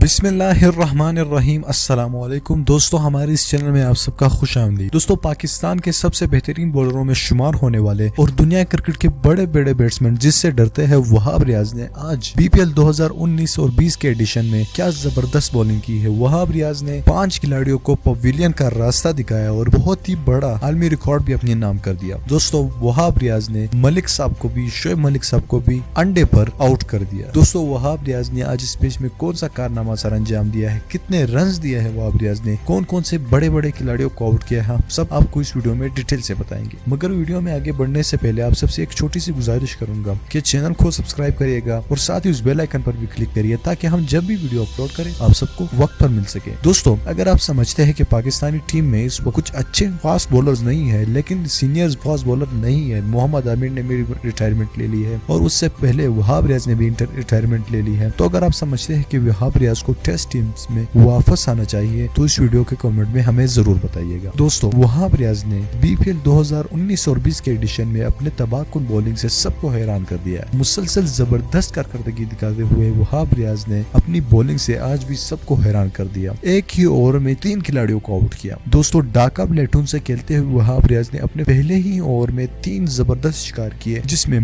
بسم اللہ الرحمن الرحیم۔ السلام علیکم دوستو، ہمارے اس چینل میں آپ سب کا خوش آمدید۔ دوستو، پاکستان کے سب سے بہترین بولروں میں شمار ہونے والے اور دنیا کرکٹ کے بڑے بڑے بیٹسمین جس سے ڈرتے ہیں وہاب ریاض نے آج BPL 2019 اور 20 کے ایڈیشن میں کیا زبردست بولنگ کی ہے۔ وہاب ریاض نے 5 کھلاڑیوں کو پویلین کا راستہ دکھایا اور بہت ہی بڑا عالمی ریکارڈ بھی اپنے نام کر دیا۔ دوستو، وہاب ریاض نے ملک صاحب کو بھی، شعیب ملک صاحب کو بھی انڈے پر آؤٹ کر دیا۔ دوستو، وہاب ریاض نے آج اس پیچ میں کون سا کارنامہ سر انجام دیا ہے، کتنے رنز دیا ہے وہاب ریاض نے، کون کون سے بڑے بڑے کھلاڑیوں کو آؤٹ کیا ہے، ہم سب آپ کو اس ویڈیو میں ڈیٹیل سے بتائیں گے۔ مگر ویڈیو میں آگے بڑھنے سے پہلے آپ سب سے ایک چھوٹی سی گزارش کروں گا کہ چینل کو سبسکرائب کریے گا اور ساتھ ہی اس بیل آئیکن پر بھی کلک کریے تاکہ ہم جب بھی ویڈیو اپلوڈ کریں آپ سب کو وقت پر مل سکے۔ دوستو، اگر آپ سمجھتے ہیں کہ پاکستانی ٹیم میں اس وقت کچھ اچھے فاسٹ بولرز نہیں ہے لیکن سینئر فاسٹ بولر نہیں ہے، محمد عامر نے میری ریٹائرمنٹ لے لی ہے اور اس سے پہلے وہاب ریاض نے بھی ریٹائرمنٹ لے لی ہے، تو اگر آپ سمجھتے ہیں کہ وہاب ریاض کو ٹیسٹ ٹیمز میں واپس آنا چاہیے تو اس ویڈیو کے کمنٹ میں ہمیں ضرور بتائیے گا۔ دوستو، وہاب ریاض نے BPL 2019 اور 20 کے ایڈیشن میں اپنے تباہ کن بولنگ سے سب کو حیران کر دیا ہے۔ مسلسل زبردست کارکردگی دکھاتے ہوئے وہاب ریاض نے اپنی بولنگ سے آج بھی سب کو حیران کر دیا۔ ایک ہی اوور میں 3 کھلاڑیوں کو آؤٹ کیا۔ دوستو، ڈھاکہ پلیٹون سے کھیلتے ہوئے وہاب ریاض نے اپنے پہلے ہی اوور میں 3 زبردست شکار کیے جس میں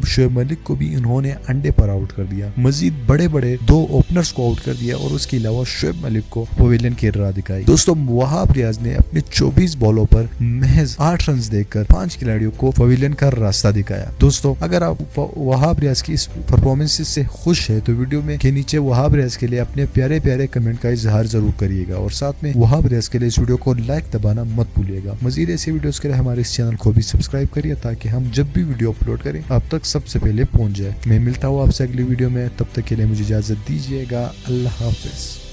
شعیب ملک کو بھی انہوں نے انڈے پر آؤٹ کر دیا، مزید بڑے بڑے 2 اوپنرز کو آؤٹ کر دیا اور اس کے علاوہ شعیب ملک کو پویلین کی راہ دکھائی۔ دوستو، وہاب ریاض نے اپنے 24 بالوں پر محض 8 رنز دے کر 5 کھلاڑیوں کو پویلین کا راستہ دکھایا۔ دوستو، اگر آپ وہاب ریاض کی اس پرفارمنس سے خوش ہے تو ویڈیو میں کے نیچے وہاب ریاض کے لیے اپنے پیارے پیارے کمنٹ کا اظہار ضرور کریے گا اور ساتھ میں وہاب ریاض کے لیے اس ویڈیو کو لائک دبانا مت بھولیے گا۔ مزید ایسی ویڈیوز کے لیے ہمارے اس چینل کو بھی سبسکرائب کریے تاکہ ہم جب بھی ویڈیو اپلوڈ کریں آپ تک سب سے پہلے پہنچ جائے۔ میں ملتا ہوں آپ سے اگلی ویڈیو میں، تب تک کے لیے مجھے اجازت دیجیے گا۔ اللہ حافظ۔